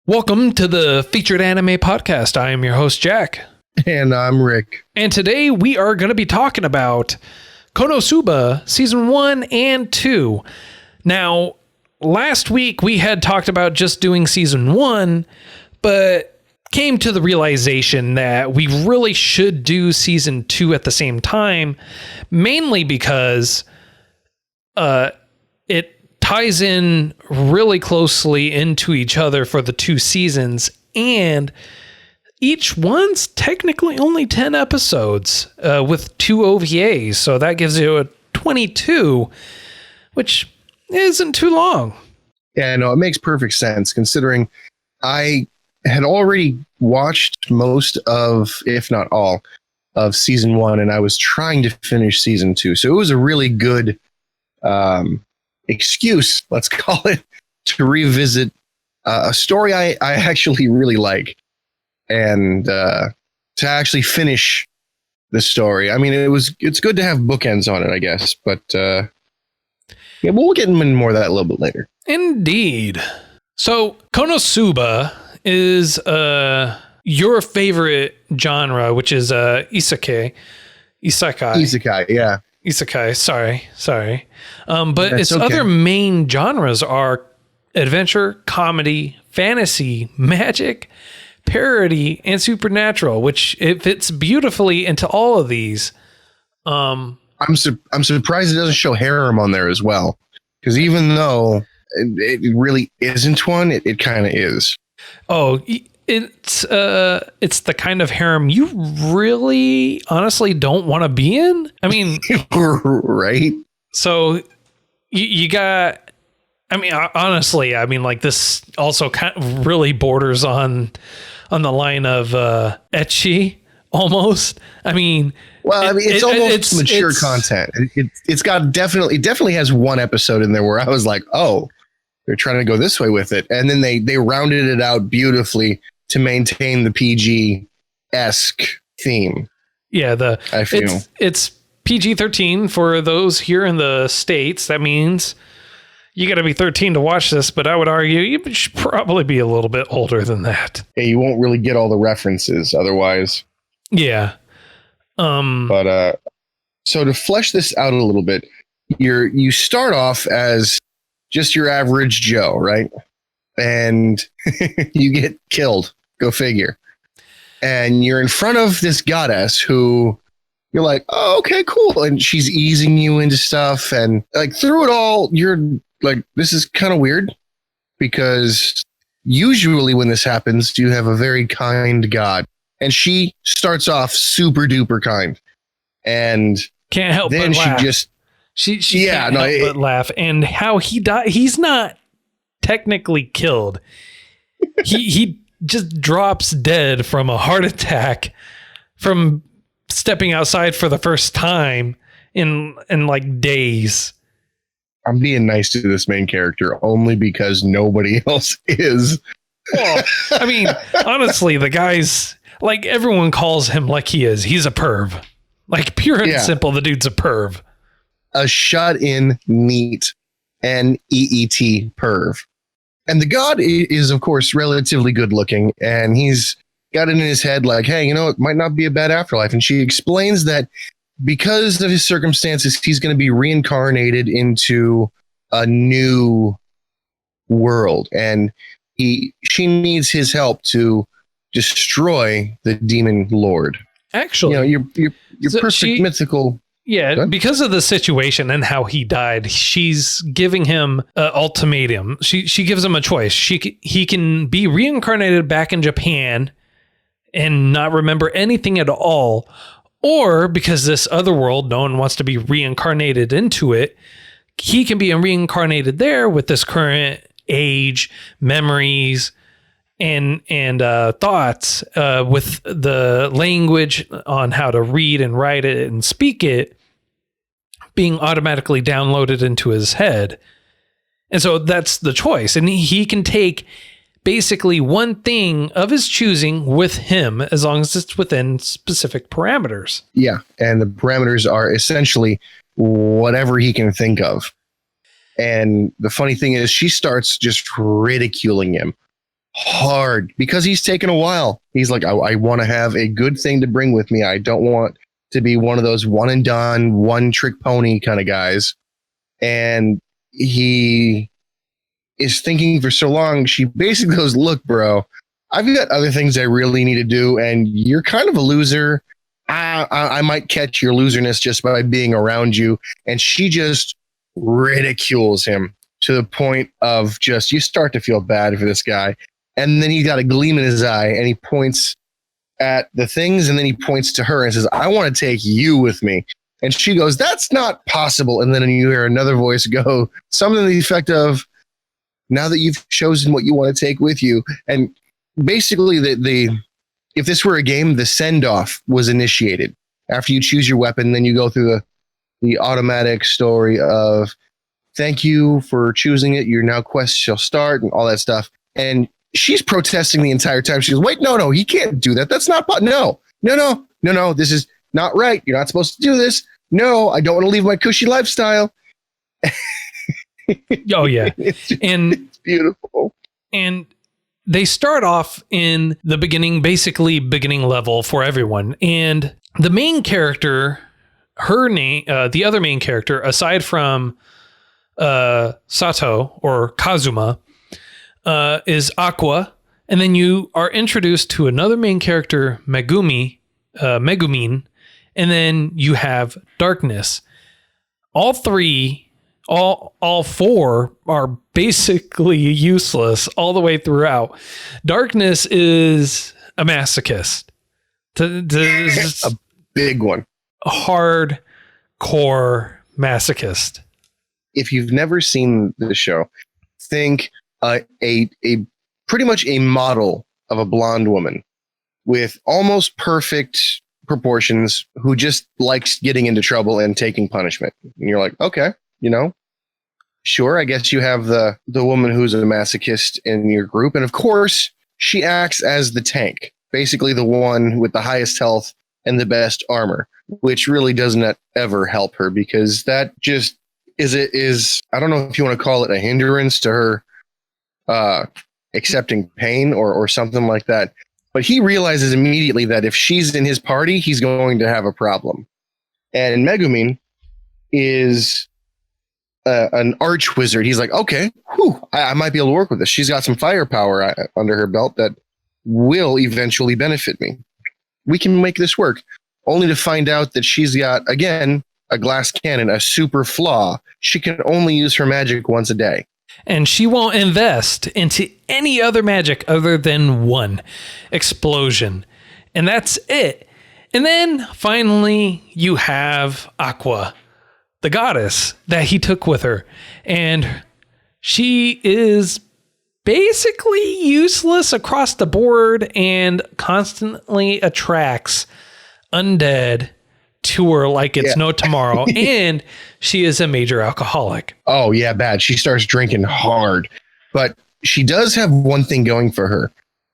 Welcome to the Featured Anime Podcast. I am your host, Jack. And I'm Rick. And today we are going to be talking about KonoSuba Season 1 and 2. Now, last week we had talked about just doing Season 1, but came to the realization that we really should do Season 2 at the same time, mainly because it ties in really closely into each other for the two seasons, and each one's technically only 10 episodes with 2 OVAs, so that gives you a 22, which isn't too long. Yeah, no, it makes perfect sense considering I had already watched most of, if not all, of Season 1, and I was trying to finish Season 2, so it was a really good excuse, let's call it, to revisit a story I actually really like, and to actually finish the story. I mean, it's good to have bookends on it, I guess, but yeah, we'll get into more of that a little bit later. Indeed. So KonoSuba is your favorite genre, which is isekai. Isekai, yeah. Isekai, sorry. But That's its okay. other main genres are adventure, comedy, fantasy, magic, parody, and supernatural, which it fits beautifully into all of these. I'm surprised it doesn't show harem on there as well, because even though it really isn't one, it kind of is. Oh, it's the kind of harem you really honestly don't want to be in. I mean, right? So you got, I mean, honestly, I mean, like, this also kind of really borders on the line of ecchi almost. I mean, well, it's almost mature content. It's got definitely has one episode in there where I was like, oh, they're trying to go this way with it, and then they rounded it out beautifully to maintain the PG-esque theme. Yeah, I feel it's PG-13 for those here in the States. That means you got to be 13 to watch this, but I would argue you should probably be a little bit older than that. Yeah, you won't really get all the references otherwise. Yeah. But so to flesh this out a little bit, you start off as just your average Joe, right? And you get killed. Go figure. And you're in front of this goddess who you're like, oh, okay, cool. And she's easing you into stuff. And like through it all, you're like, this is kind of weird, because usually when this happens, you have a very kind god. And she starts off super duper kind. And can't help then but laugh. She can't help but laugh. And how he died, he's not technically killed. He just drops dead from a heart attack from stepping outside for the first time in like days. I'm being nice to this main character only because nobody else is. Well, I mean, honestly, the guy's like, everyone calls him like he is. He's a perv. Like, pure and simple, the dude's a perv. A shut-in, neat, NEET perv. And the god is, of course, relatively good looking, and he's got it in his head like, hey, it might not be a bad afterlife. And she explains that because of his circumstances, he's going to be reincarnated into a new world, and she needs his help to destroy the demon lord. Actually, your perfect mythical. Yeah, because of the situation and how he died, she's giving him an ultimatum. She gives him a choice. He can be reincarnated back in Japan and not remember anything at all, or because this other world, no one wants to be reincarnated into it, he can be reincarnated there with this current age, memories, and thoughts, with the language on how to read and write it and speak it being automatically downloaded into his head. And so that's the choice. And he can take basically one thing of his choosing with him, as long as it's within specific parameters. Yeah. And the parameters are essentially whatever he can think of. And the funny thing is, she starts just ridiculing him hard because he's taken a while. He's like, I want to have a good thing to bring with me. I don't want to be one of those one and done, one trick pony kind of guys. And he is thinking for so long. She basically goes, look, bro, I've got other things I really need to do. And you're kind of a loser. I might catch your loserness just by being around you. And she just ridicules him to the point of just, you start to feel bad for this guy. And then he got a gleam in his eye and he points at the things and then he points to her and says, I want to take you with me. And she goes, that's not possible. And then you hear another voice go, something to the effect of, now that you've chosen what you want to take with you. And basically if this were a game, the send-off was initiated. After you choose your weapon, then you go through the automatic story of, thank you for choosing it. Your now quest shall start and all that stuff. And she's protesting the entire time. She goes, wait, no, he can't do that. That's not, no. This is not right. You're not supposed to do this. No, I don't want to leave my cushy lifestyle. Oh yeah. It's beautiful. And they start off in the beginning, basically beginning level for everyone. And the main character, her name, the other main character, aside from Sato or Kazuma, is Aqua. And then you are introduced to another main character, Megumin. And then you have Darkness. All four are basically useless all the way throughout. Darkness is a masochist. A big one. Hardcore masochist. If you've never seen the show, think a pretty much a model of a blonde woman with almost perfect proportions who just likes getting into trouble and taking punishment. And you're like, okay, sure, I guess you have the woman who's a masochist in your group. And of course, she acts as the tank, basically the one with the highest health and the best armor, which really doesn't ever help her because that just is I don't know if you want to call it a hindrance to her accepting pain or something like that. But he realizes immediately that if she's in his party, he's going to have a problem. And Megumin is an arch wizard. He's like, okay, I might be able to work with this. She's got some firepower under her belt that will eventually benefit me. We can make this work. Only to find out that she's got, again, a glass cannon, a super flaw. She can only use her magic once a day. And she won't invest into any other magic other than one explosion. And that's it. And then finally you have Aqua, the goddess that he took with her. And she is basically useless across the board and constantly attracts undead to her like it's no tomorrow. And she is a major alcoholic. Oh, yeah, bad. She starts drinking hard. But she does have one thing going for her.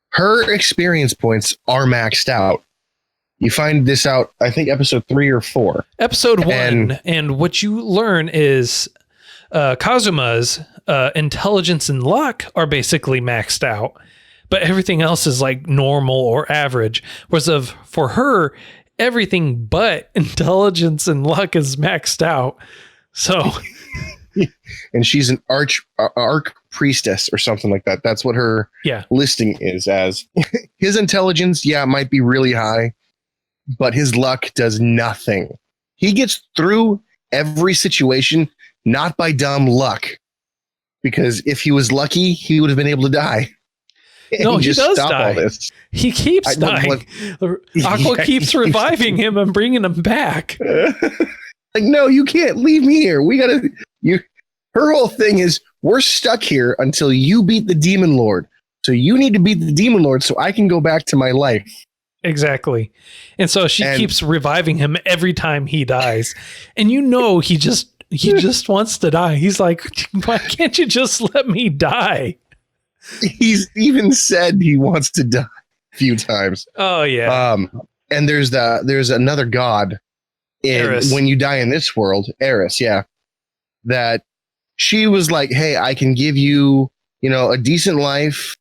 Her experience points are maxed out. You find this out, I think, episode 3 or 4. Episode 1. And what you learn is Kazuma's intelligence and luck are basically maxed out. But everything else is like normal or average. Whereas for her, everything but intelligence and luck is maxed out. So, and she's an arch priestess or something like that. That's what her listing is as. His intelligence, might be really high, but his luck does nothing. He gets through every situation, not by dumb luck, because if he was lucky, he would have been able to die. No, he does die. All this. He keeps dying. Aqua keeps reviving him and bringing him back. Like, no, you can't leave me here. We gotta. Her whole thing is, we're stuck here until you beat the Demon Lord. So you need to beat the Demon Lord so I can go back to my life. Exactly. And so she keeps reviving him every time he dies. And he just wants to die. He's like, why can't you just let me die? He's even said he wants to die a few times. Oh yeah. And there's another god when you die in this world, Eris, that she was like, hey, I can give you, a decent life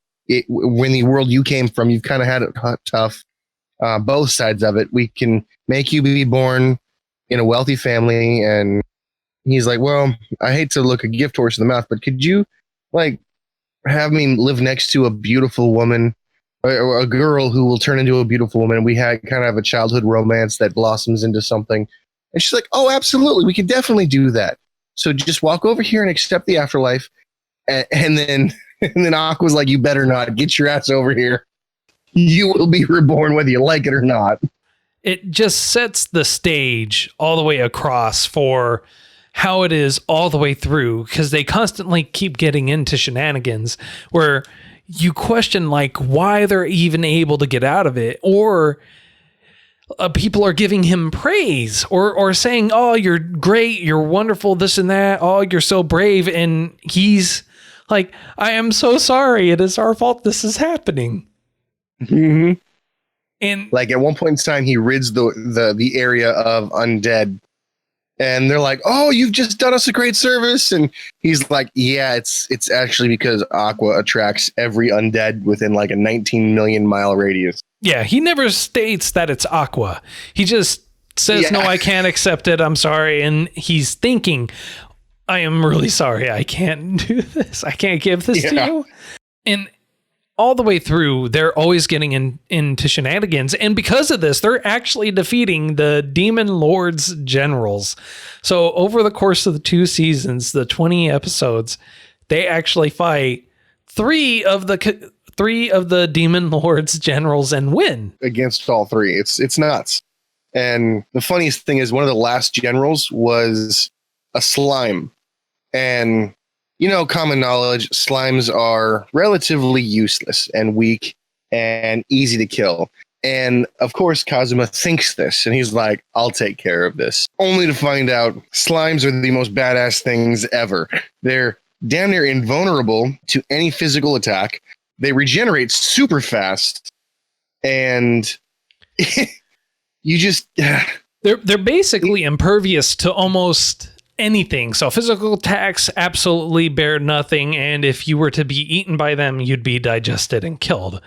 when the world you came from, you've kind of had it tough. Both sides of it. We can make you be born in a wealthy family. And he's like, well, I hate to look a gift horse in the mouth, but could you like have me live next to a beautiful woman or a girl who will turn into a beautiful woman? We had kind of a childhood romance that blossoms into something. And she's like, oh, absolutely. We can definitely do that. So just walk over here and accept the afterlife. And then Aqua's like, you better not get your ass over here. You will be reborn whether you like it or not. It just sets the stage all the way across for how it is all the way through, because they constantly keep getting into shenanigans where you question like why they're even able to get out of it, or people are giving him praise or saying, oh, you're great, you're wonderful, this and that, oh, you're so brave, and he's like, I am so sorry, it is our fault this is happening. Mm-hmm. And like at one point in time, he rids the area of undead, and they're like, "Oh, you've just done us a great service." And he's like, "Yeah, it's actually because Aqua attracts every undead within like a 19 million mile radius." Yeah, he never states that it's Aqua. He just says, "No, I can't accept it. I'm sorry." And he's thinking, "I am really sorry. I can't do this. I can't give this to you." And all the way through, they're always getting into shenanigans. And because of this, they're actually defeating the Demon Lord's generals. So over the course of the 2 seasons, the 20 episodes, they actually fight three of the Demon Lord's generals and win. Against all three. It's nuts. And the funniest thing is one of the last generals was a slime. And you know, common knowledge, slimes are relatively useless and weak and easy to kill. And of course, Kazuma thinks this, and he's like, I'll take care of this. Only to find out slimes are the most badass things ever. They're damn near invulnerable to any physical attack. They regenerate super fast. And you just... They're basically impervious to almost anything. So physical attacks absolutely bear nothing, and if you were to be eaten by them, you'd be digested and killed.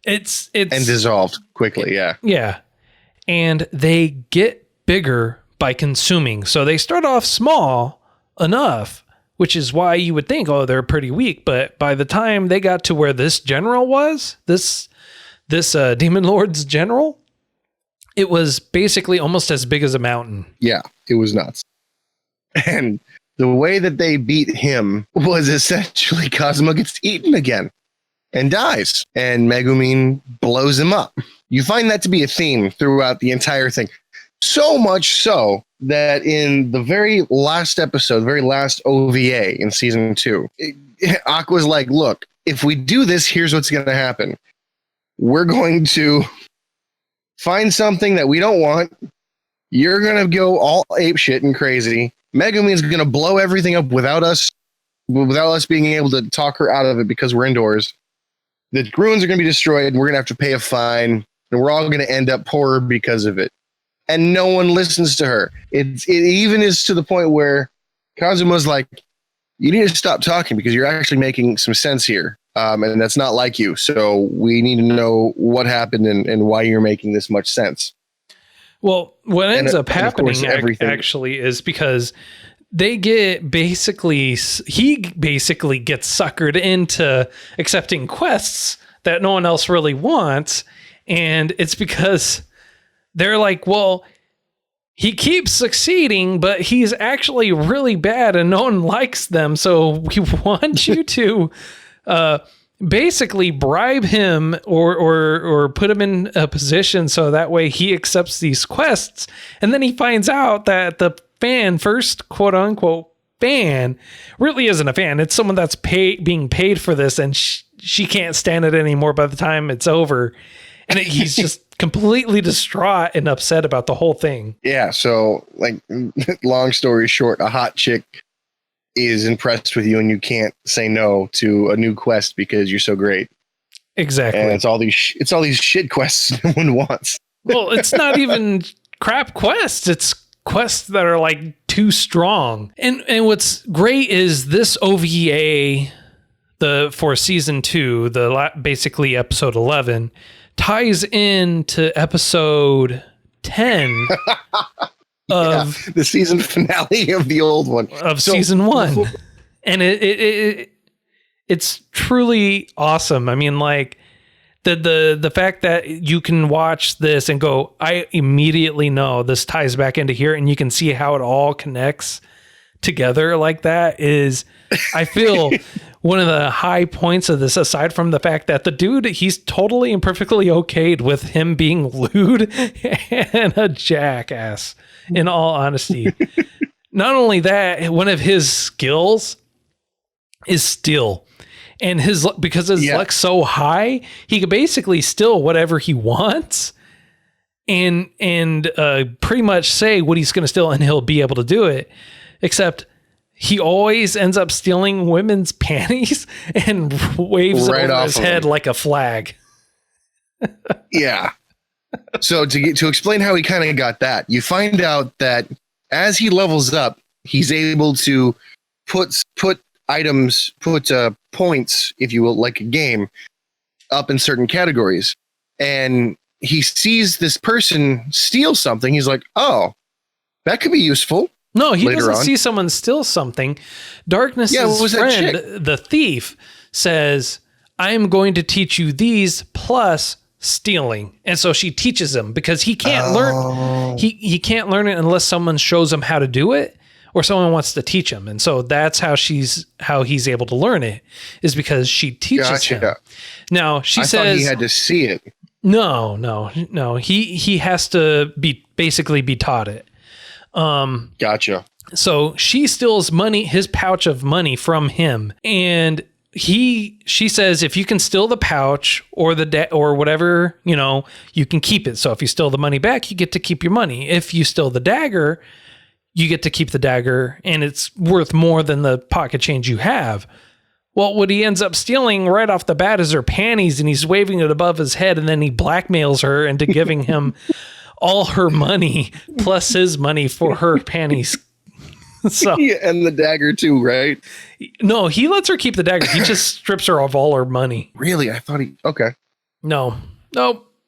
It's and dissolved quickly. Yeah. And they get bigger by consuming. So they start off small enough, which is why you would think, oh, they're pretty weak. But by the time they got to where this general was, this Demon Lord's general, it was basically almost as big as a mountain. Yeah, it was nuts. And the way that they beat him was essentially Kazuma gets eaten again and dies, and Megumin blows him up. You find that to be a theme throughout the entire thing. So much so that in the very last episode, very last OVA in season 2, Aqua's like, look, if we do this, here's what's going to happen. We're going to find something that we don't want. You're going to go all apeshit and crazy. Megumin's going to blow everything up without us being able to talk her out of it because we're indoors. The ruins are going to be destroyed, and we're going to have to pay a fine, and we're all going to end up poorer because of it. And no one listens to her. It even is to the point where Kazuma's like, you need to stop talking because you're actually making some sense here. And that's not like you. So we need to know what happened and why you're making this much sense. Well, what ends up happening actually is because he basically gets suckered into accepting quests that no one else really wants. And it's because they're like, well, he keeps succeeding, but he's actually really bad and no one likes them. So we want you to basically bribe him or put him in a position so that way he accepts these quests. And then he finds out that the first quote unquote fan really isn't a fan. It's someone that's being paid for this, and she can't stand it anymore by the time it's over. And he's just completely distraught and upset about the whole thing. Yeah. So like, long story short, a hot chick is impressed with you and you can't say no to a new quest because you're so great. Exactly. And it's all these shit quests no one wants. Well, it's not even crap quests. It's quests that are like too strong. And what's great is this OVA, for season 2, basically episode 11, ties into episode 10 of the season finale of the old one of season 1. And it's truly awesome. I mean, like the fact that you can watch this and go, I immediately know this ties back into here, and you can see how it all connects together like that is, I feel, one of the high points of this, aside from the fact that the dude, he's totally and perfectly okayed with him being lewd and a jackass, in all honesty. Not only that, one of his skills is steal. And because his luck's so high, he can basically steal whatever he wants and pretty much say what he's going to steal, and he'll be able to do it. Except he always ends up stealing women's panties and waves it over his head like a flag. Yeah. So to explain how he kind of got that, you find out that as he levels up, he's able to put points, if you will, like a game, up in certain categories. And he sees this person steal something. He's like, oh, that could be useful. No, he doesn't see someone steal something. Darkness's friend, the thief, says, I am going to teach you these plus stealing. And so she teaches him, because he can't learn. He can't learn it unless someone shows him how to do it, or someone wants to teach him. And so that's how he's able to learn it, is because she teaches him. Now she says, thought he had to see it. No. He has to basically be taught it. Gotcha. So she steals his pouch of money from him, and she says, if you can steal the pouch or or whatever, you can keep it. So if you steal the money back, you get to keep your money. If you steal the dagger, you get to keep the dagger, and it's worth more than the pocket change you have. Well, what he ends up stealing right off the bat is her panties, and he's waving it above his head, and then he blackmails her into giving him all her money plus his money for her panties. So, and the dagger too, right? No, he lets her keep the dagger. He just strips her of all her money. Really? I thought okay. No.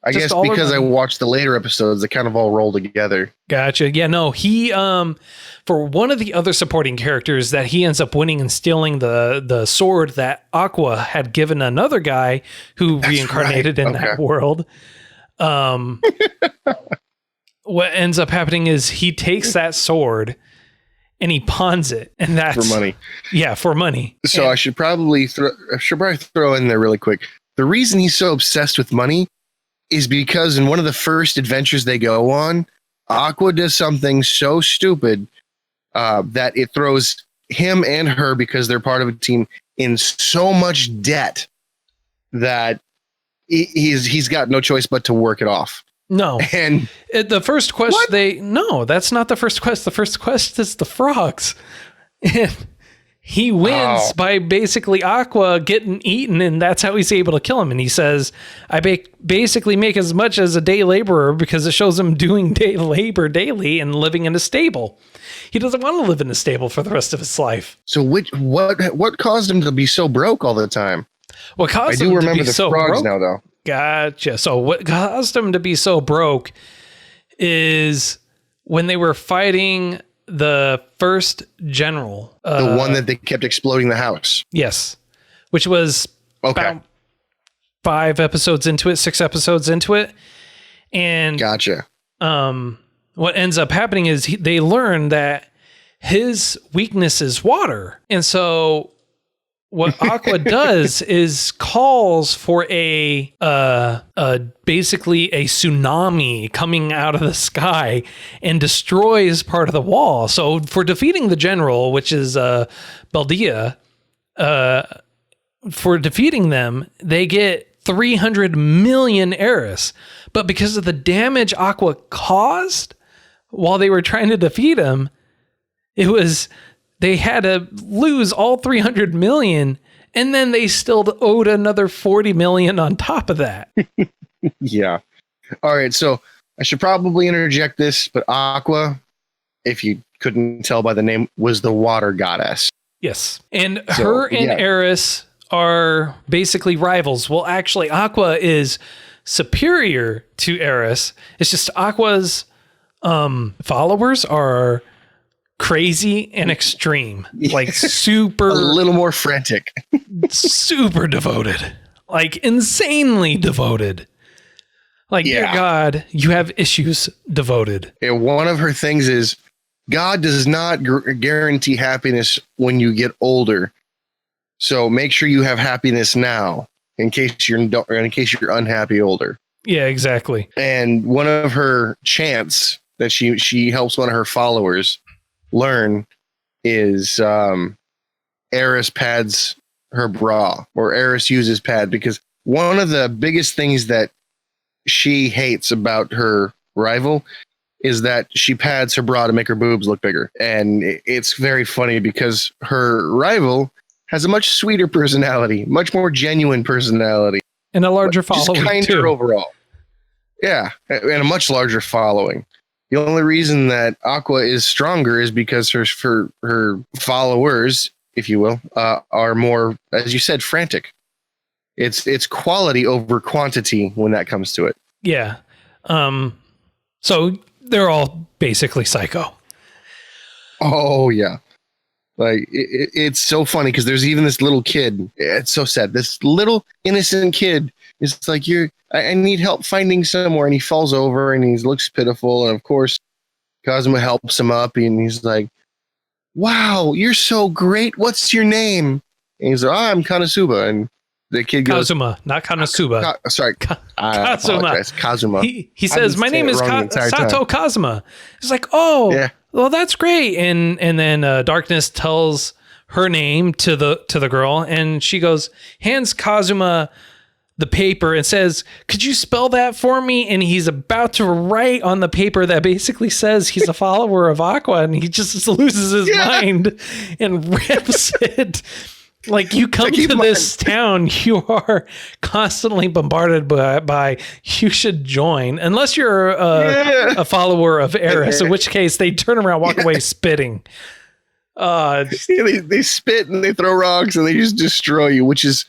I guess because I watched the later episodes, they kind of all roll together. Gotcha. Yeah, no, he, for one of the other supporting characters that he ends up winning and stealing the sword that Aqua had given another guy who reincarnated in that world. What ends up happening is he takes that sword and he pawns it, and that's for money. Yeah, for money. So I should probably throw in there really quick. The reason he's so obsessed with money is because in one of the first adventures they go on, Aqua does something so stupid that it throws him and her, because they're part of a team, in so much debt that he's got no choice but to work it off. No. And the first quest, that's not the first quest. The first quest is the frogs. And he wins by basically Aqua getting eaten, and that's how he's able to kill him. And he says, I basically make as much as a day laborer, because it shows him doing day labor daily and living in a stable. He doesn't want to live in a stable for the rest of his life. So what caused him to be so broke all the time? What caused him to be so broke? I do remember the frogs now, though. Gotcha. So what caused him to be so broke is when they were fighting the first general. The one that they kept exploding the house. Yes. Which was about 6 episodes into it. And gotcha. What ends up happening is they learn that his weakness is water. And so what Aqua does is calls for basically a tsunami coming out of the sky and destroys part of the wall. So for defeating the general, which is Baldia, for defeating them, they get 300 million Eris. But because of the damage Aqua caused while they were trying to defeat him, they had to lose all 300 million, and then they still owed another 40 million on top of that. Yeah. All right. So I should probably interject this, but Aqua, if you couldn't tell by the name, was the water goddess. Yes. And her and Eris are basically rivals. Well, actually, Aqua is superior to Eris. It's just Aqua's followers are crazy and extreme, like super, a little more frantic, super devoted, like insanely devoted. Like, dear God, you have issues, devoted. And one of her things is God does not guarantee happiness when you get older. So make sure you have happiness now in case you're unhappy older. Yeah, exactly. And one of her chants that she helps one of her followers learn is Eris pads her bra, or Eris uses pad, because one of the biggest things that she hates about her rival is that she pads her bra to make her boobs look bigger. And it's very funny because her rival has a much sweeter personality, much more genuine personality, and a larger following, just kinder too. Overall. Yeah, and a much larger following. The only reason that Aqua is stronger is because her followers, if you will, are more, as you said, frantic. It's quality over quantity when that comes to it. Yeah. So they're all basically psycho. Oh yeah. Like it's so funny because there's even this little kid. It's so sad. This little innocent kid is like, I need help finding somewhere, and he falls over and he looks pitiful. And of course, Kazuma helps him up, and he's like, "Wow, you're so great. What's your name?" And he's like, "Oh, I'm KonoSuba." And the kid goes, Kazuma, not KonoSuba. Sorry, Kazuma. Kazuma. He says, "My name is Sato Kazuma." He's like, "Oh, yeah. Well, that's great." And then Darkness tells her name to the girl, and she goes, hands Kazuma the paper and says, "Could you spell that for me?" And he's about to write on the paper that basically says he's a follower of Aqua, and he just loses his mind and rips it. Like, you come to this town, you are constantly bombarded by you should join, unless you're a follower of Eris, in which case they turn around, walk away spitting. They spit and they throw rocks and they just destroy you, which is,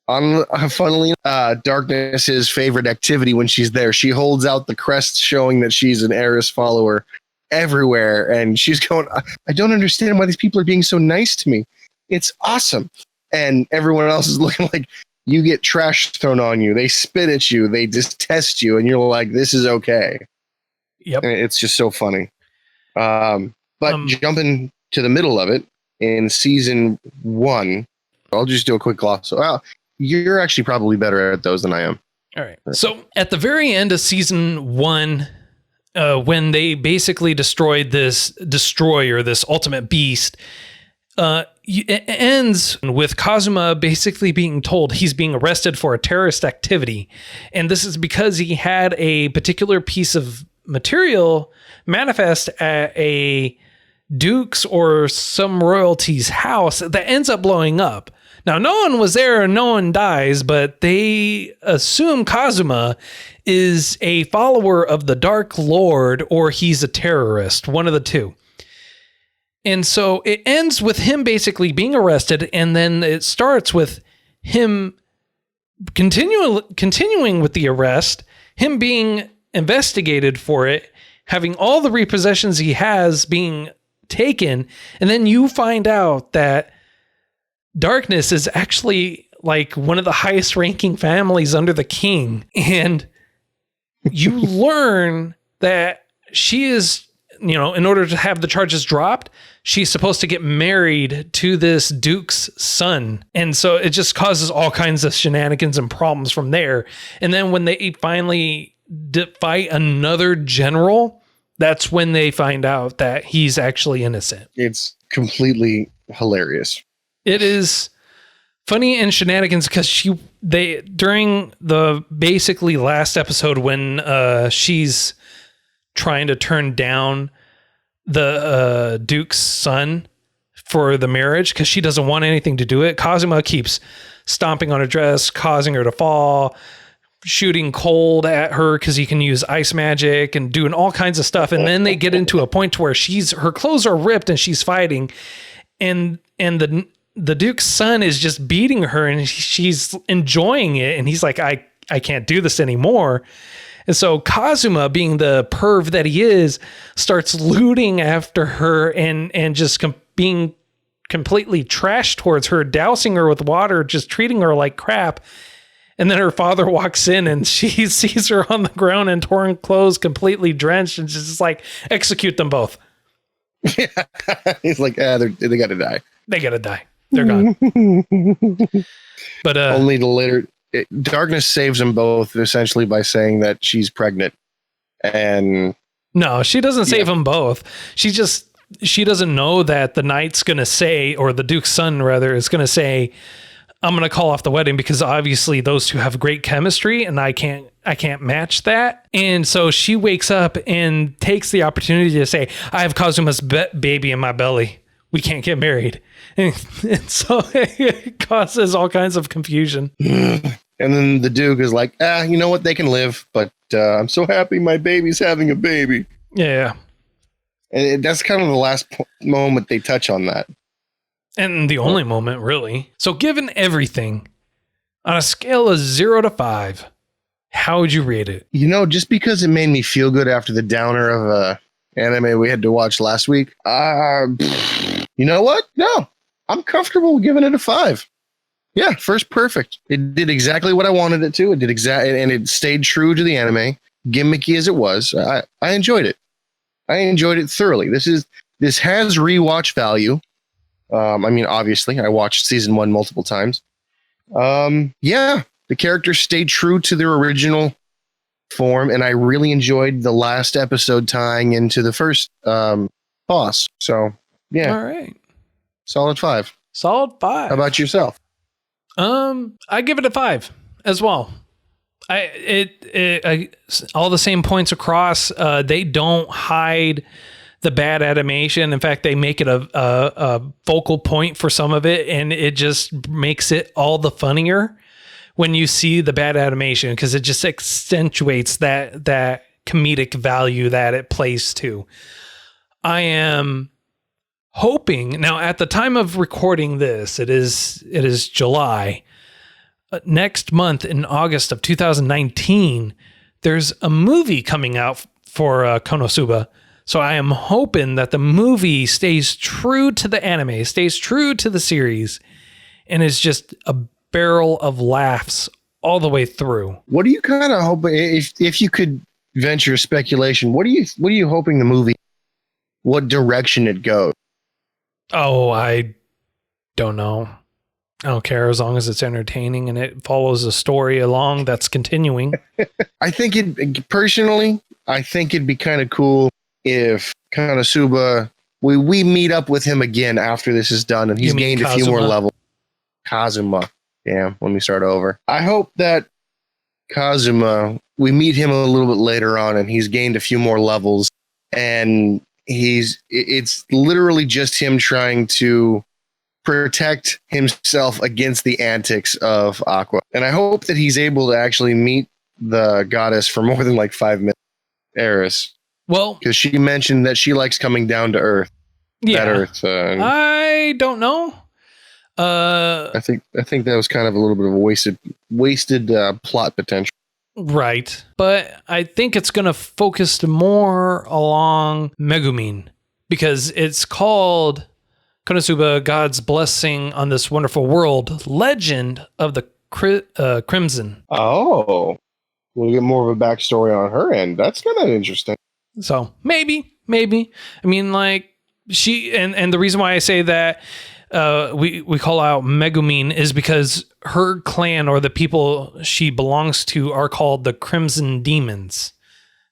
funnily, Darkness's favorite activity when she's there. She holds out the crest showing that she's an Eris follower everywhere, and she's going, I don't understand why these people are being so nice to me. It's awesome. And everyone else is looking like you get trash thrown on you. They spit at you. They just test you. And you're like, this is okay. Yep. And it's just so funny. But jumping to the middle of it, in season 1, I'll just do a quick gloss. Well, you're actually probably better at those than I am. All right. So at the very end of season 1, when they basically destroyed this destroyer, this ultimate beast, it ends with Kazuma basically being told he's being arrested for a terrorist activity. And this is because he had a particular piece of material manifest at a duke's or some royalty's house that ends up blowing up. Now, no one was there and no one dies, but they assume Kazuma is a follower of the Dark Lord or he's a terrorist, one of the two. And so it ends with him basically being arrested, and then it starts with him continuing with the arrest, him being investigated for it, having all the repossessions he has being taken, and then you find out that Darkness is actually like one of the highest ranking families under the king, and you learn that she is, in order to have the charges dropped, she's supposed to get married to this duke's son. And so it just causes all kinds of shenanigans and problems from there. And then when they finally fight another general, that's when they find out that he's actually innocent. It's completely hilarious. It is funny and shenanigans because during the basically last episode when she's trying to turn down the duke's son for the marriage because she doesn't want anything to do it. Kazuma keeps stomping on her dress, causing her to fall, shooting cold at her because he can use ice magic and doing all kinds of stuff. And then they get into a point where her clothes are ripped and she's fighting, and the the Duke's son is just beating her and she's enjoying it. And he's like, I can't do this anymore. And so Kazuma, being the perv that he is, starts looting after her and just being completely trash towards her, dousing her with water, just treating her like crap. And then her father walks in and she sees her on the ground in torn clothes, completely drenched, and just like, execute them both. Yeah. He's like, they got to die. They got to die. They're gone. But only to later, Darkness saves them both essentially by saying that she's pregnant. And no, she doesn't save them both. She doesn't know that the knight's going to say, or the Duke's son rather, is going to say, I'm going to call off the wedding because obviously those two have great chemistry and I can't match that. And so she wakes up and takes the opportunity to say, I have Kazuma's baby in my belly. We can't get married. And so it causes all kinds of confusion. And then the Duke is like, you know what? They can live, but I'm so happy my baby's having a baby. Yeah. And that's kind of the last moment they touch on that. And the only moment, really. So given everything, on a scale of 0 to 5, how would you rate it? You know, just because it made me feel good after the downer of anime we had to watch last week, you know what? No, I'm comfortable giving it a 5. Yeah, first perfect. It did exactly what I wanted it to. It did and it stayed true to the anime, gimmicky as it was. I enjoyed it. I enjoyed it thoroughly. This has rewatch value. I mean, obviously, I watched season 1 multiple times. Yeah, the characters stayed true to their original form, and I really enjoyed the last episode tying into the first boss. So, yeah. All right. Solid 5. Solid 5. How about yourself? I give it a 5 as well. All the same points across. They don't hide the bad animation. In fact, they make it a focal point for some of it, and it just makes it all the funnier when you see the bad animation, because it just accentuates that comedic value that it plays to. I am hoping now, at the time of recording this, it is July. Next month in August of 2019, there's a movie coming out for KonoSuba. So I am hoping that the movie stays true to the anime, stays true to the series, and is just a barrel of laughs all the way through. What do you kind of hope, if you could venture speculation, what are you hoping the movie, what direction it goes? Oh, I don't know. I don't care as long as it's entertaining and it follows a story along that's continuing. I think I think it'd be kind of cool if KonoSuba, we meet up with him again after this is done and he's gained a few more levels. Kazuma. Yeah, let me start over. I hope that Kazuma, we meet him a little bit later on and he's gained a few more levels, and it's literally just him trying to protect himself against the antics of Aqua. And I hope that he's able to actually meet the goddess for more than like 5 minutes. Eris. Well, because she mentioned that she likes coming down to Earth. Yeah. That Earth. I don't know. I think that was kind of a little bit of a wasted plot potential. Right. But I think it's going to focus more along Megumin, because it's called KonoSuba, God's Blessing on This Wonderful World, Legend of the Crimson. Oh, we'll get more of a backstory on her end. That's kind of interesting. So maybe. I mean, like, she, and the reason why I say that we call out Megumin is because her clan, or the people she belongs to, are called the Crimson Demons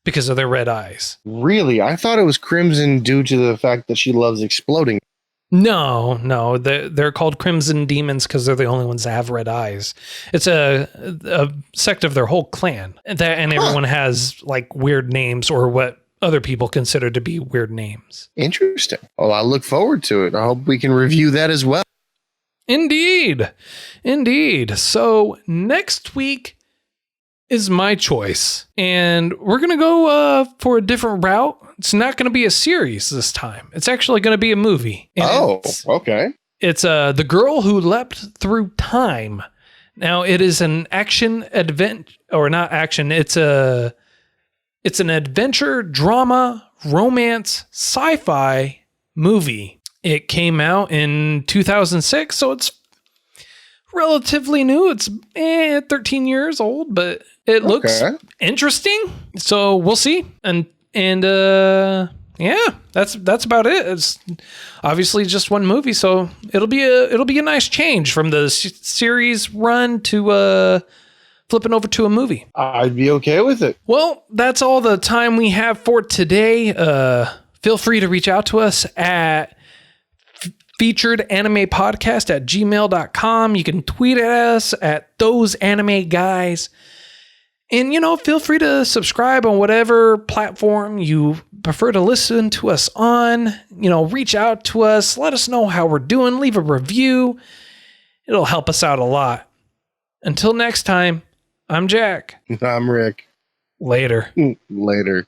because of their red eyes. Really? I thought it was Crimson due to the fact that she loves exploding. No, they're called Crimson Demons because they're the only ones that have red eyes. It's a sect of their whole clan, and everyone has like weird names, or what other people consider to be weird names. Interesting. Well, I look forward to it. I hope we can review that as well. Indeed. So next week is my choice, and we're going to go for a different route. It's not going to be a series this time. It's actually going to be a movie. And okay. It's The Girl Who Leapt Through Time. Now, it is an action or not action. It's an adventure, drama, romance, sci-fi movie. It came out in 2006, so it's relatively new. It's 13 years old, but it looks interesting. So we'll see. And yeah, that's about it. It's obviously just one movie, so it'll be a nice change from the series run to flipping over to a movie. I'd be okay with it. Well, that's all the time we have for today. Feel free to reach out to us at featuredanimepodcast@gmail.com. You can tweet at us at those anime guys. And, feel free to subscribe on whatever platform you prefer to listen to us on. Reach out to us. Let us know how we're doing. Leave a review. It'll help us out a lot. Until next time, I'm Jack. I'm Rick. Later. Later.